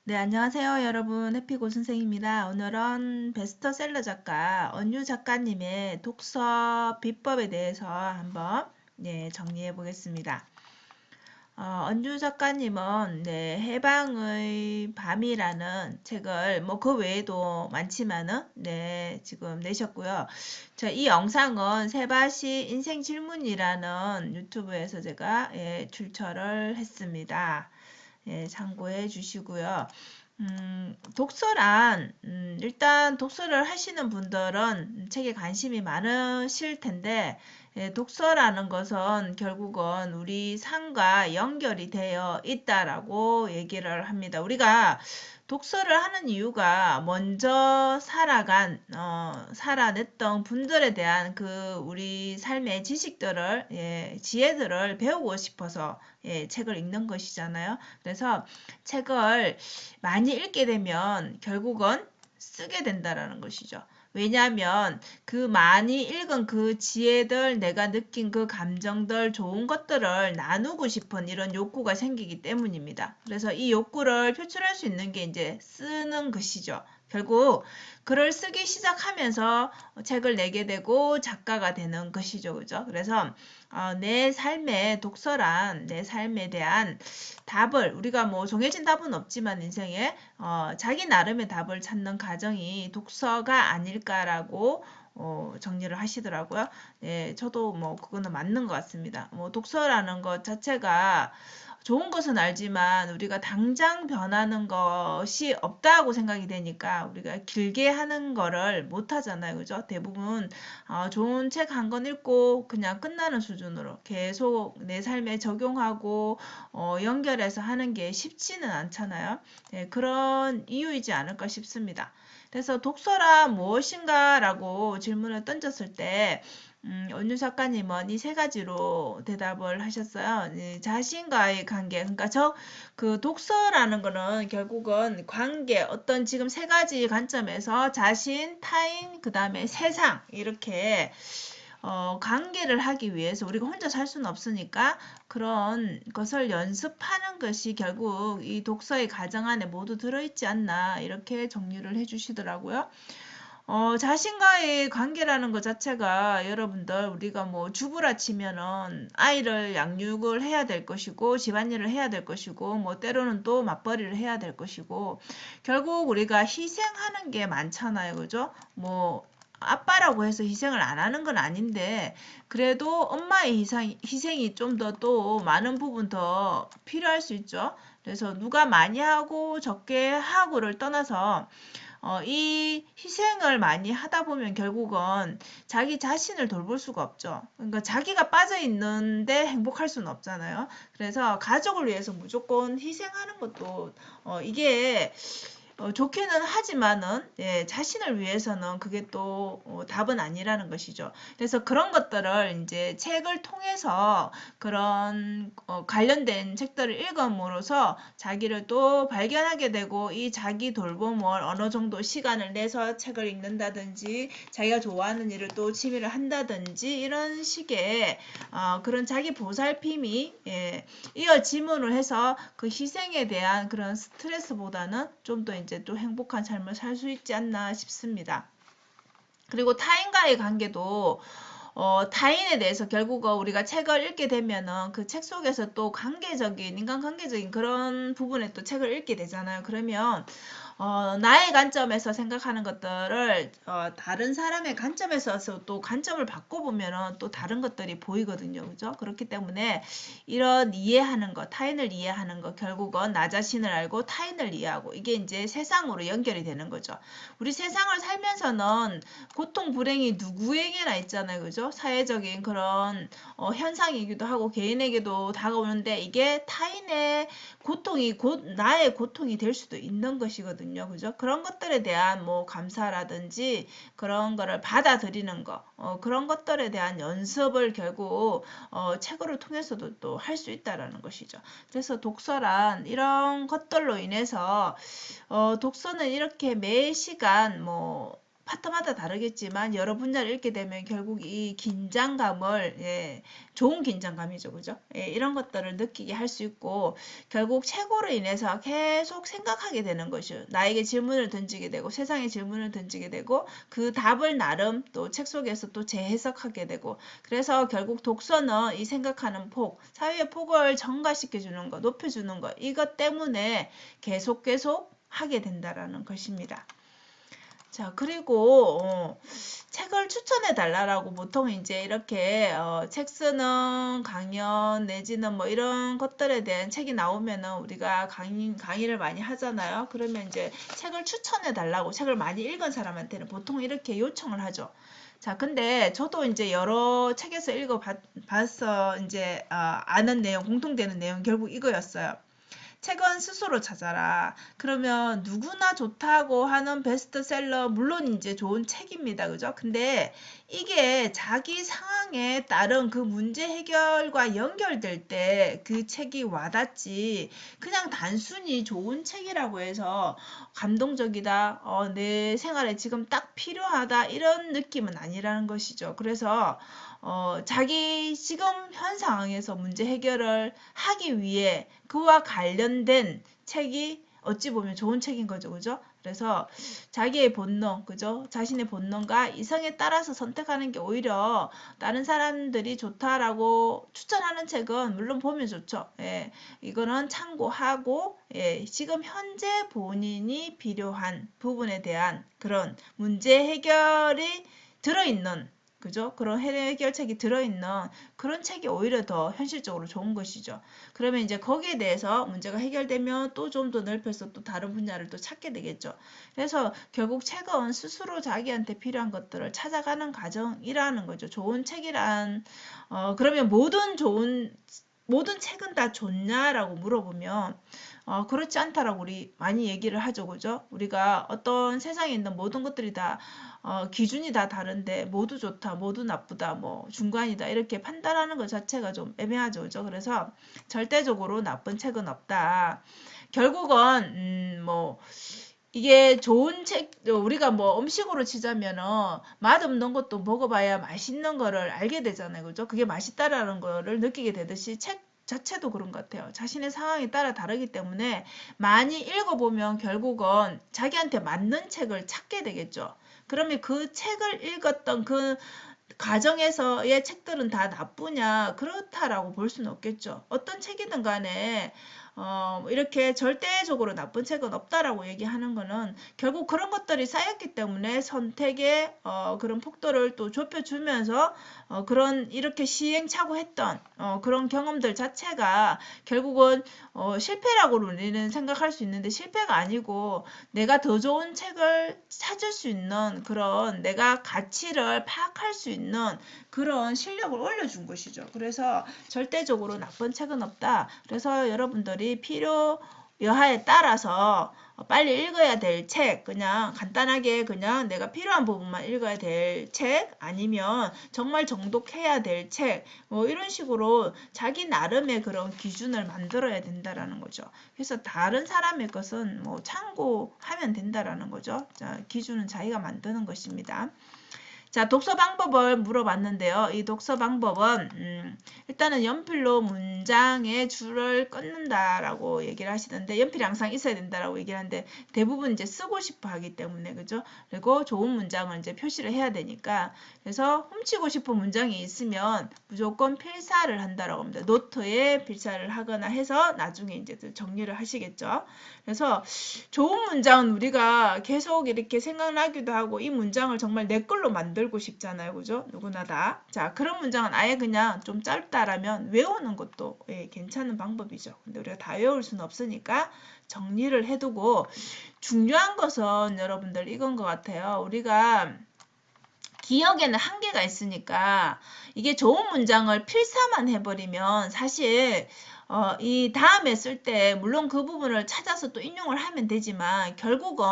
네, 안녕하세요, 여러분. 해피고 선생입니다. 오늘은 베스트셀러 작가 언유 작가님의 독서 비법에 대해서 한번 정리해 보겠습니다. 언유 작가님은 해방의 밤이라는 책을 그 외에도 많지만은 지금 내셨고요. 이 영상은 세바시 인생 질문이라는 유튜브에서 제가 출처를 했습니다. 참고해 주시고요. 독서란, 일단 독서를 하시는 분들은 책에 관심이 많으실 텐데, 독서라는 것은 결국은 우리 삶과 연결이 되어 있다라고 얘기를 합니다. 우리가 독서를 하는 이유가 먼저 살아냈던 분들에 대한 그 우리 삶의 지식들을, 지혜들을 배우고 싶어서 책을 읽는 것이잖아요. 그래서 책을 많이 읽게 되면 결국은 쓰게 된다라는 것이죠. 왜냐하면 그 많이 읽은 그 지혜들, 내가 느낀 그 감정들, 좋은 것들을 나누고 싶은 이런 욕구가 생기기 때문입니다. 그래서 이 욕구를 표출할 수 있는 게 이제 쓰는 것이죠. 결국 글을 쓰기 시작하면서 책을 내게 되고 작가가 되는 것이죠. 그죠? 그래서 내 삶의 독서란 내 삶에 대한 답을 우리가 정해진 답은 없지만 인생에 자기 나름의 답을 찾는 과정이 독서가 아닐까라고 정리를 하시더라고요. 네, 저도 그거는 맞는 것 같습니다. 독서라는 것 자체가 좋은 것은 알지만 우리가 당장 변하는 것이 없다고 생각이 되니까 우리가 길게 하는 거를 못 하잖아요. 그죠? 대부분 좋은 책 한 권 읽고 그냥 끝나는 수준으로 계속 내 삶에 적용하고 연결해서 하는 게 쉽지는 않잖아요. 네, 그런 이유이지 않을까 싶습니다. 그래서 독서란 무엇인가 라고 질문을 던졌을 때 언유 작가님은 이 세 가지로 대답을 하셨어요. 자신과의 관계, 그러니까 그 독서라는 거는 결국은 관계, 어떤 지금 세 가지 관점에서 자신, 타인, 그 다음에 세상 이렇게 관계를 하기 위해서 우리가 혼자 살 수는 없으니까 그런 것을 연습하는 것이 결국 이 독서의 과정 안에 모두 들어있지 않나 이렇게 정리를 해주시더라고요. 자신과의 관계라는 것 자체가 여러분들 우리가 주부라 치면은 아이를 양육을 해야 될 것이고 집안일을 해야 될 것이고 때로는 또 맞벌이를 해야 될 것이고 결국 우리가 희생하는 게 많잖아요. 그죠? 아빠라고 해서 희생을 안 하는 건 아닌데 그래도 엄마의 희생이 좀 더 또 많은 부분 더 필요할 수 있죠. 그래서 누가 많이 하고 적게 하고를 떠나서 이 희생을 많이 하다 보면 결국은 자기 자신을 돌볼 수가 없죠. 그러니까 자기가 빠져 있는데 행복할 수는 없잖아요. 그래서 가족을 위해서 무조건 희생하는 것도 이게 좋게는 하지만은 자신을 위해서는 그게 또 답은 아니라는 것이죠. 그래서 그런 것들을 이제 책을 통해서 그런 관련된 책들을 읽음으로써 자기를 또 발견하게 되고 이 자기 돌봄을 어느 정도 시간을 내서 책을 읽는다든지 자기가 좋아하는 일을 또 취미를 한다든지 이런 식의 그런 자기 보살핌이 이어짐으로 해서 그 희생에 대한 그런 스트레스보다는 좀 더 이제 또 행복한 삶을 살 수 있지 않나 싶습니다. 그리고 타인과의 관계도 타인에 대해서 결국은 우리가 책을 읽게 되면은 그 책 속에서 또 인간관계적인 그런 부분에 또 책을 읽게 되잖아요. 그러면 나의 관점에서 생각하는 것들을 다른 사람의 관점에서 또 관점을 바꿔보면은 또 다른 것들이 보이거든요. 그죠? 그렇기 때문에 이런 이해하는 것, 타인을 이해하는 것, 결국은 나 자신을 알고 타인을 이해하고 이게 이제 세상으로 연결이 되는 거죠. 우리 세상을 살면서는 고통, 불행이 누구에게나 있잖아요. 그죠? 사회적인 그런 현상이기도 하고 개인에게도 다가오는데 이게 타인의 고통이 곧 나의 고통이 될 수도 있는 것이거든요. 그죠? 그런 것들에 대한 감사라든지 그런 거를 받아들이는 거, 그런 것들에 대한 연습을 결국 책을 통해서도 또 할 수 있다라는 것이죠. 그래서 독서란 이런 것들로 인해서 독서는 이렇게 매 시간 파트마다 다르겠지만 여러 분야를 읽게 되면 결국 이 긴장감을 좋은 긴장감이죠, 그죠? 이런 것들을 느끼게 할 수 있고 결국 책으로 인해서 계속 생각하게 되는 것이요. 나에게 질문을 던지게 되고 세상에 질문을 던지게 되고 그 답을 나름 또 책 속에서 또 재해석하게 되고 그래서 결국 독서는 이 생각하는 폭, 사회의 폭을 증가시켜 주는 거, 높여 주는 거 이것 때문에 계속 하게 된다라는 것입니다. 자, 그리고 책을 추천해 달라고 보통 이제 이렇게 책 쓰는 강연 내지는 뭐 이런 것들에 대한 책이 나오면은 우리가 강의를 많이 하잖아요. 그러면 이제 책을 추천해 달라고 책을 많이 읽은 사람한테는 보통 이렇게 요청을 하죠. 자, 근데 저도 이제 여러 책에서 읽어봐서 이제 아는 내용, 공통되는 내용 결국 이거였어요. 책은 스스로 찾아라. 그러면 누구나 좋다고 하는 베스트셀러 물론 이제 좋은 책입니다. 그죠? 근데 이게 자기 상황에 따른 그 문제 해결과 연결될 때 그 책이 와닿지 그냥 단순히 좋은 책이라고 해서 감동적이다. 내 생활에 지금 딱 필요하다. 이런 느낌은 아니라는 것이죠. 그래서 자기 지금 현 상황에서 문제 해결을 하기 위해 그와 관련된 책이 어찌 보면 좋은 책인 거죠. 그죠? 그래서 자기의 본능, 그죠? 자신의 본능과 이성에 따라서 선택하는 게 오히려 다른 사람들이 좋다라고 추천하는 책은 물론 보면 좋죠. 이거는 참고하고, 지금 현재 본인이 필요한 부분에 대한 그런 문제 해결이 들어있는 그죠? 그런 해결책이 들어있는 그런 책이 오히려 더 현실적으로 좋은 것이죠. 그러면 이제 거기에 대해서 문제가 해결되면 또 좀 더 넓혀서 또 다른 분야를 또 찾게 되겠죠. 그래서 결국 책은 스스로 자기한테 필요한 것들을 찾아가는 과정이라는 거죠. 좋은 책이란, 그러면 모든 책은 다 좋냐라고 물어보면, 그렇지 않다라고 우리 많이 얘기를 하죠. 그죠? 우리가 어떤 세상에 있는 모든 것들이 다 기준이 다 다른데 모두 좋다, 모두 나쁘다, 뭐 중간이다 이렇게 판단하는 것 자체가 좀 애매하죠. 그죠? 그래서 절대적으로 나쁜 책은 없다. 결국은 뭐 이게 좋은 책 우리가 뭐 음식으로 치자면은 맛없는 것도 먹어봐야 맛있는 거를 알게 되잖아요. 그죠? 그게 맛있다라는 거를 느끼게 되듯이 책 자체도 그런 것 같아요. 자신의 상황에 따라 다르기 때문에 많이 읽어보면 결국은 자기한테 맞는 책을 찾게 되겠죠. 그러면 그 책을 읽었던 그 가정에서의 책들은 다 나쁘냐? 그렇다라고 볼 수는 없겠죠. 어떤 책이든 간에 이렇게 절대적으로 나쁜 책은 없다라고 얘기하는 거는 결국 그런 것들이 쌓였기 때문에 선택의 그런 폭도를 또 좁혀주면서 그런 이렇게 시행착오했던 그런 경험들 자체가 결국은 실패라고 우리는 생각할 수 있는데 실패가 아니고 내가 더 좋은 책을 찾을 수 있는 그런 내가 가치를 파악할 수 있는 그런 실력을 올려준 것이죠. 그래서 절대적으로 나쁜 책은 없다. 그래서 여러분들이 필요 여하에 따라서 빨리 읽어야 될 책, 그냥 간단하게 그냥 내가 필요한 부분만 읽어야 될 책, 아니면 정말 정독해야 될 책, 뭐 이런 식으로 자기 나름의 그런 기준을 만들어야 된다라는 거죠. 그래서 다른 사람의 것은 뭐 참고하면 된다라는 거죠. 자, 기준은 자기가 만드는 것입니다. 자, 독서 방법을 물어봤는데요. 이 독서 방법은 일단은 연필로 문장의 줄을 끊는다라고 얘기를 하시던데 연필이 항상 있어야 된다라고 얘기를 하는데 대부분 이제 쓰고 싶어 하기 때문에 그죠? 그리고 좋은 문장을 이제 표시를 해야 되니까 그래서 훔치고 싶은 문장이 있으면 무조건 필사를 한다라고 합니다. 노트에 필사를 하거나 해서 나중에 이제 정리를 하시겠죠. 그래서 좋은 문장은 우리가 계속 이렇게 생각나기도 하고 이 문장을 정말 내 걸로 만들고 싶잖아요. 그죠? 누구나 다. 자, 그런 문장은 아예 그냥 좀 짧다라면 외우는 것도 괜찮은 방법이죠. 근데 우리가 다 외울 수는 없으니까 정리를 해두고 중요한 것은 여러분들 이건 것 같아요. 우리가 기억에는 한계가 있으니까 이게 좋은 문장을 필사만 해버리면 사실 이 다음에 쓸 때 물론 그 부분을 찾아서 또 인용을 하면 되지만 결국은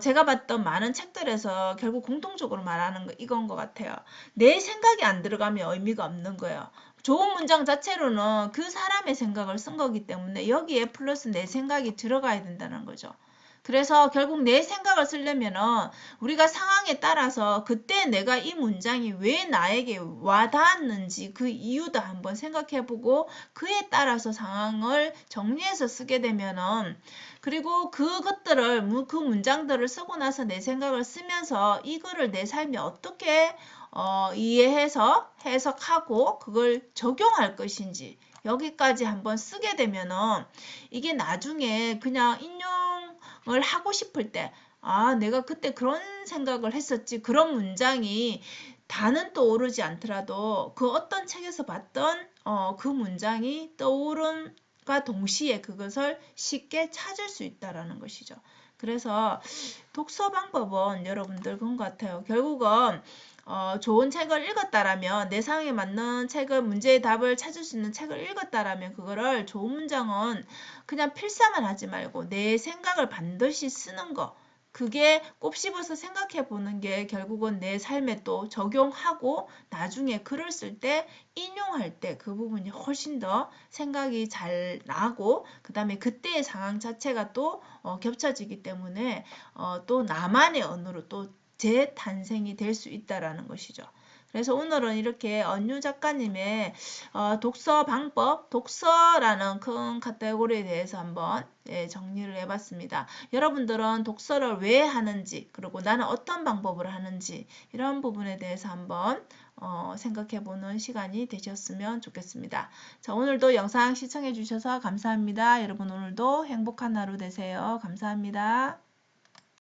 제가 봤던 많은 책들에서 결국 공통적으로 말하는 거 이건 것 같아요. 내 생각이 안 들어가면 의미가 없는 거예요. 좋은 문장 자체로는 그 사람의 생각을 쓴 거기 때문에 여기에 플러스 내 생각이 들어가야 된다는 거죠. 그래서 결국 내 생각을 쓰려면은 우리가 상황에 따라서 그때 내가 이 문장이 왜 나에게 와닿았는지 그 이유도 한번 생각해보고 그에 따라서 상황을 정리해서 쓰게 되면은 그리고 그것들을 그 문장들을 쓰고 나서 내 생각을 쓰면서 이거를 내 삶에 어떻게 이해해서 해석하고 그걸 적용할 것인지 여기까지 한번 쓰게 되면은 이게 나중에 그냥 인용을 하고 싶을 때, 아, 내가 그때 그런 생각을 했었지. 그런 문장이 다는 떠오르지 않더라도 그 어떤 책에서 봤던 그 문장이 떠오름과 동시에 그것을 쉽게 찾을 수 있다라는 것이죠. 그래서 독서 방법은 여러분들 그런 것 같아요. 결국은 좋은 책을 읽었다라면 내 상황에 맞는 책을 문제의 답을 찾을 수 있는 책을 읽었다라면 그거를 좋은 문장은 그냥 필사만 하지 말고 내 생각을 반드시 쓰는 거 그게 곱씹어서 생각해 보는 게 결국은 내 삶에 또 적용하고 나중에 글을 쓸 때 인용할 때 그 부분이 훨씬 더 생각이 잘 나고 그 다음에 그때의 상황 자체가 또 겹쳐지기 때문에 또 나만의 언어로 또 재탄생이 될 수 있다라는 것이죠. 그래서 오늘은 이렇게 언유 작가님의 독서 방법, 독서라는 큰 카테고리에 대해서 한번 정리를 해봤습니다. 여러분들은 독서를 왜 하는지, 그리고 나는 어떤 방법을 하는지 이런 부분에 대해서 한번 생각해보는 시간이 되셨으면 좋겠습니다. 자, 오늘도 영상 시청해주셔서 감사합니다. 여러분 오늘도 행복한 하루 되세요. 감사합니다.